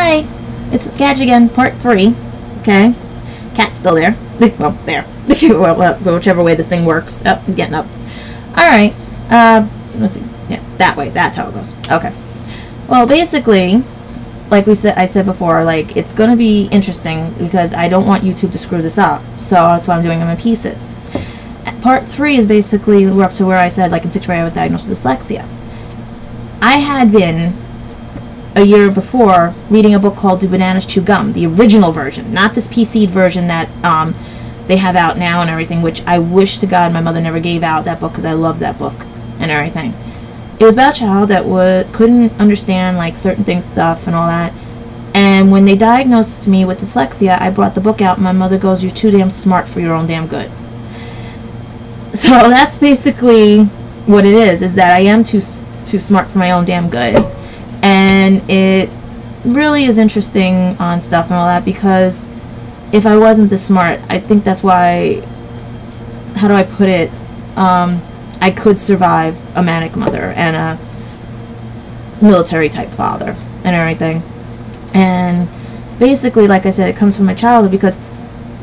Hi, it's Gadget again, part 3. Okay, cat's still there. Well, there. Well, whichever way this thing works. Oh, he's getting up. Alright, let's see. Yeah, that way. That's how it goes. Okay. Well, basically, like I said before, like, it's going to be interesting because I don't want YouTube to screw this up. So that's why I'm doing them in pieces. Part 3 is basically, we're up to where I said, like, in 6th grade I was diagnosed with dyslexia. I had been, a year before, reading a book called Do Bananas Chew Gum, the original version, not this PC'd version that they have out now and everything, which I wish to God my mother never gave out that book because I love that book and everything. It was about a child that couldn't understand, like, certain things, stuff and all that. And when they diagnosed me with dyslexia, I brought the book out and my mother goes, "You're too damn smart for your own damn good." So that's basically what it is that I am too smart for my own damn good. And it really is interesting on stuff and all that, because if I wasn't this smart, I think that's why, how do I put it, I could survive a manic mother and a military type father and everything. And basically, like I said, it comes from my childhood because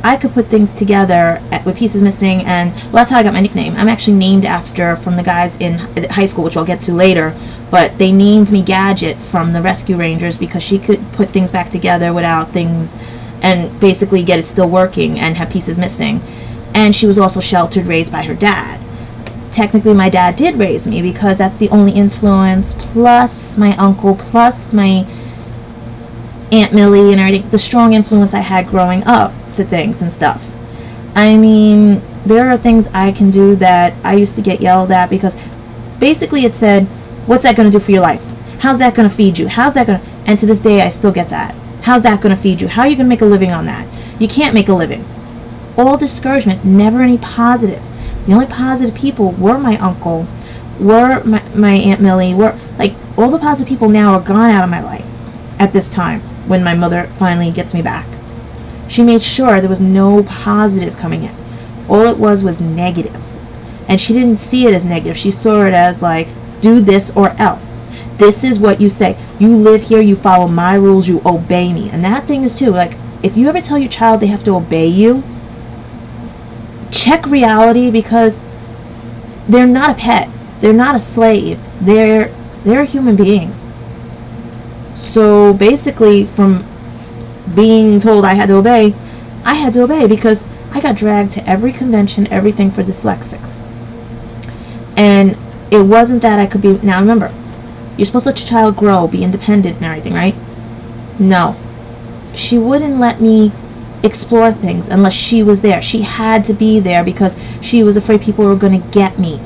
I could put things together with pieces missing, and well, that's how I got my nickname. I'm actually named after from the guys in high school, which I'll get to later, but they named me Gadget from the Rescue Rangers because she could put things back together without things and basically get it still working and have pieces missing. And she was also sheltered, raised by her dad. Technically, my dad did raise me because that's the only influence, plus my uncle, plus my Aunt Millie and everything, the strong influence I had growing up to things and stuff. I mean, there are things I can do that I used to get yelled at because basically it said, "What's that going to do for your life? How's that going to feed you? How's that going to..." And to this day I still get that. How's that going to feed you? How are you going to make a living on that? You can't make a living. All discouragement, never any positive. The only positive people were my uncle, were my Aunt Millie, were like all the positive people now are gone out of my life at this time when my mother finally gets me back. She made sure there was no positive coming in. All it was negative. And she didn't see it as negative. She saw it as like, do this or else. This is what you say. You live here, you follow my rules, you obey me. And that thing is too, like, if you ever tell your child they have to obey you, check reality, because they're not a pet. They're not a slave. They're a human being. So basically, from being told I had to obey because I got dragged to every convention, everything for dyslexics. And it wasn't that I could be... Now remember, you're supposed to let your child grow, be independent and everything, right? No. She wouldn't let me explore things unless she was there. She had to be there because she was afraid people were going to get me,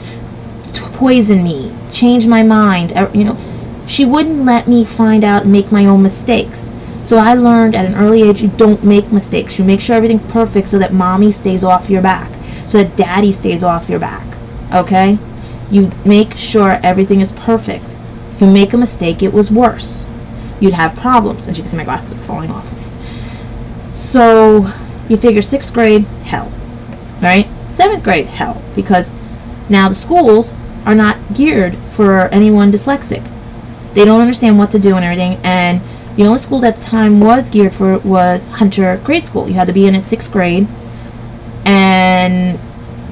poison me, change my mind, you know. She wouldn't let me find out and make my own mistakes. So I learned at an early age, you don't make mistakes. You make sure everything's perfect so that mommy stays off your back, so that daddy stays off your back, okay? You make sure everything is perfect. If you make a mistake, it was worse. You'd have problems. And you can see my glasses are falling off. So you figure 6th grade, hell, right? 7th grade, hell, because now the schools are not geared for anyone dyslexic. They don't understand what to do and everything, and the only school at the time was geared for it was Hunter Grade School. You had to be in at 6th grade, and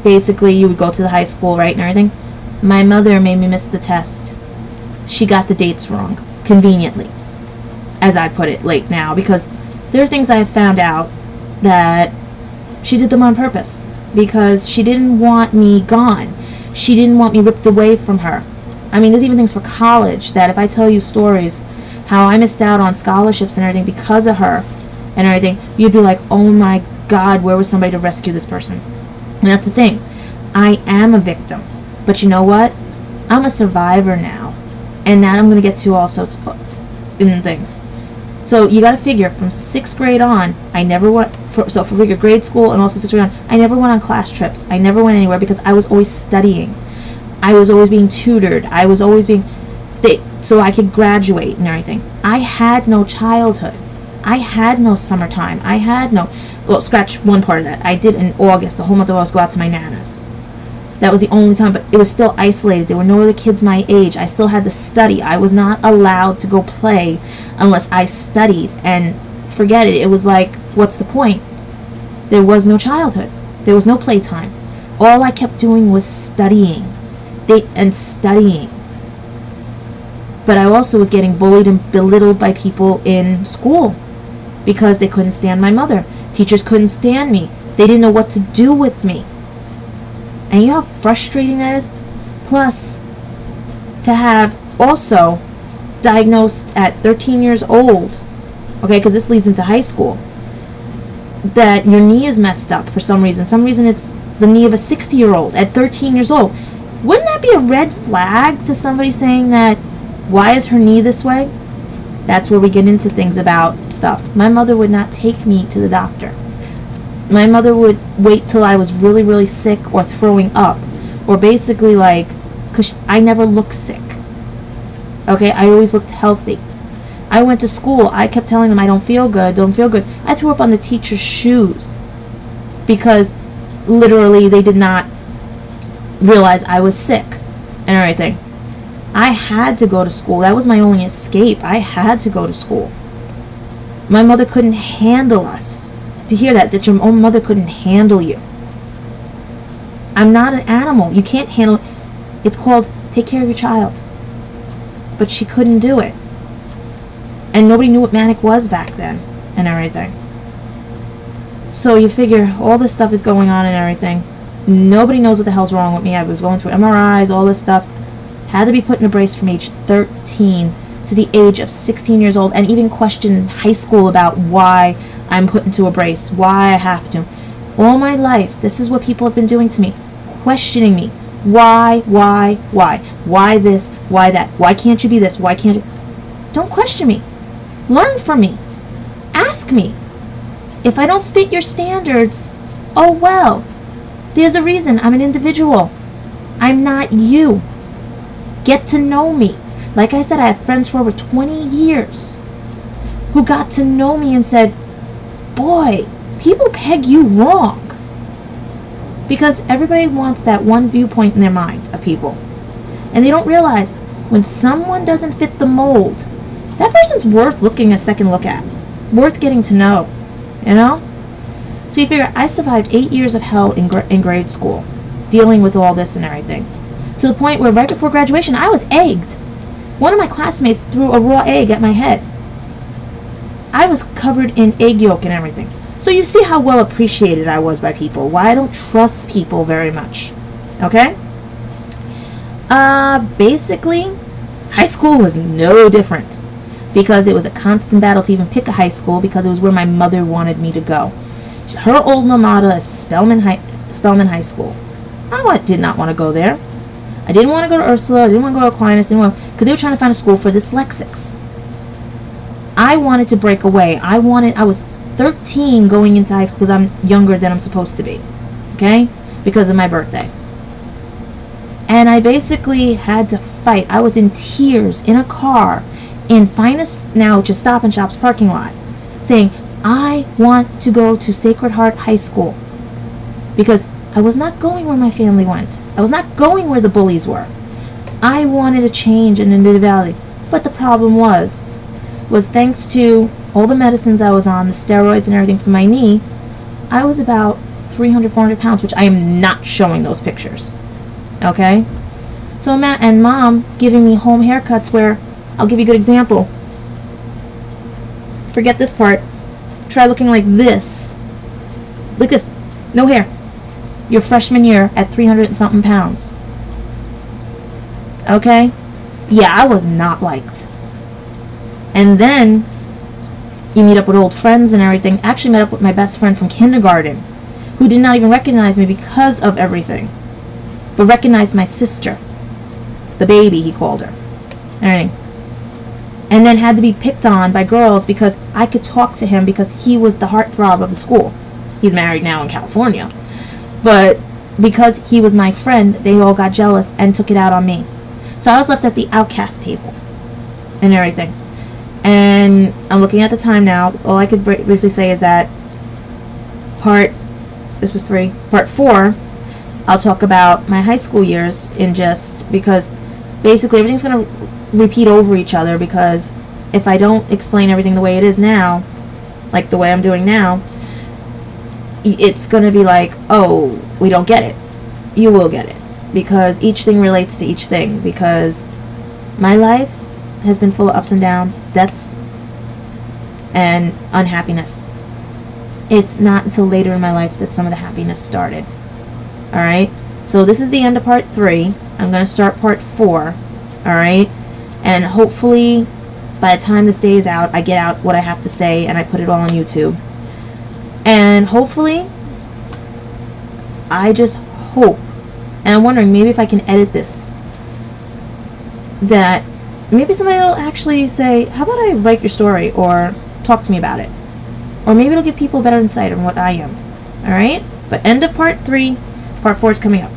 basically you would go to the high school, right, and everything. My mother made me miss the test. She got the dates wrong, conveniently, as I put it late now, because there are things I have found out that she did them on purpose, because she didn't want me gone. She didn't want me ripped away from her. I mean, there's even things for college that if I tell you stories, how I missed out on scholarships and everything because of her and everything, you'd be like, oh my God, where was somebody to rescue this person? And that's the thing. I am a victim. But you know what? I'm a survivor now. And that I'm going to get to also in things. So you got to figure from 6th grade on, I never went, for grade school and also 6th grade on, I never went on class trips. I never went anywhere because I was always studying. I was always being tutored. I was always being... so I could graduate and everything. I had no childhood. I had no summertime. I had no... Well, scratch one part of that. I did in August, the whole month of August, go out to my Nana's. That was the only time, but it was still isolated. There were no other kids my age. I still had to study. I was not allowed to go play unless I studied. And forget it. It was like, what's the point? There was no childhood. There was no playtime. All I kept doing was studying. Studying. But I also was getting bullied and belittled by people in school because they couldn't stand my mother. Teachers couldn't stand me. They didn't know what to do with me. And you know how frustrating that is? Plus, to have also diagnosed at 13 years old, okay, because this leads into high school, that your knee is messed up for some reason. Some reason it's the knee of a 60-year-old at 13 years old. Wouldn't that be a red flag to somebody saying that, why is her knee this way? That's where we get into things about stuff. My mother would not take me to the doctor. My mother would wait till I was really, really sick or throwing up. Or basically like, because I never looked sick. Okay, I always looked healthy. I went to school. I kept telling them I don't feel good, don't feel good. I threw up on the teacher's shoes. Because literally they did not realize I was sick and everything. I had to go to school. That was my only escape. I had to go to school. My mother couldn't handle us. To hear that your own mother couldn't handle you. I'm not an animal. You can't handle. It's called take care of your child. But she couldn't do it. And nobody knew what manic was back then and everything. So you figure all this stuff is going on and everything. Nobody knows what the hell's wrong with me. I was going through MRIs, all this stuff. Had to be put in a brace from age 13 to the age of 16 years old, and even questioned in high school about why I'm put into a brace, why I have to. All my life, this is what people have been doing to me, questioning me. Why this, why that, why can't you be this, why can't you? Don't question me. Learn from me. Ask me. If I don't fit your standards, oh well. There's a reason. I'm an individual. I'm not you. Get to know me. Like I said, I have friends for over 20 years who got to know me and said, boy, people peg you wrong. Because everybody wants that one viewpoint in their mind of people. And they don't realize when someone doesn't fit the mold, that person's worth looking a second look at. Worth getting to know. You know? So you figure, I survived 8 years of hell in grade school, dealing with all this and everything. To the point where right before graduation, I was egged. One of my classmates threw a raw egg at my head. I was covered in egg yolk and everything. So you see how well appreciated I was by people. Why I don't trust people very much. Okay? Basically, high school was no different. Because it was a constant battle to even pick a high school, because it was where my mother wanted me to go. Her alma mater is Spelman High School. I did not want to go there. I didn't want to go to Ursula. I didn't want to go to Aquinas. Because they were trying to find a school for dyslexics. I wanted to break away. I was 13 going into high school because I'm younger than I'm supposed to be. Okay? Because of my birthday. And I basically had to fight. I was in tears in a car in Finest Now to Stop and Shop's parking lot saying, I want to go to Sacred Heart High School. Because I was not going where my family went. I was not going where the bullies were. I wanted a change and individuality. But the problem was thanks to all the medicines I was on, the steroids and everything for my knee, I was about 300, 400 pounds, which I am not showing those pictures. Okay? So Matt and Mom giving me home haircuts where, I'll give you a good example. Forget this part. Try looking like this. Look this. No hair. Your freshman year at 300 and something pounds. Okay? Yeah, I was not liked. And then you meet up with old friends and everything. Actually met up with my best friend from kindergarten, who did not even recognize me because of everything, but recognized my sister, the baby, he called her. Everything. And then had to be picked on by girls because I could talk to him because he was the heartthrob of the school. He's married now in California. But because he was my friend, they all got jealous and took it out on me. So I was left at the outcast table and everything. And I'm looking at the time now. All I could briefly say is that part 4, I'll talk about my high school years in just because basically everything's going to repeat over each other, because if I don't explain everything the way it is now, like the way I'm doing now, it's going to be like, oh, we don't get it. You will get it, because each thing relates to each thing, because my life has been full of ups and downs, deaths, and unhappiness. It's not until later in my life that some of the happiness started. Alright? So this is the end of part 3. I'm going to start part 4. Alright? And hopefully, by the time this day is out, I get out what I have to say and I put it all on YouTube. And hopefully, I just hope, and I'm wondering maybe if I can edit this, that maybe somebody will actually say, how about I write your story or talk to me about it? Or maybe it'll give people a better insight on what I am. Alright? But end of part 3, part 4 is coming up.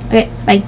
Okay, bye.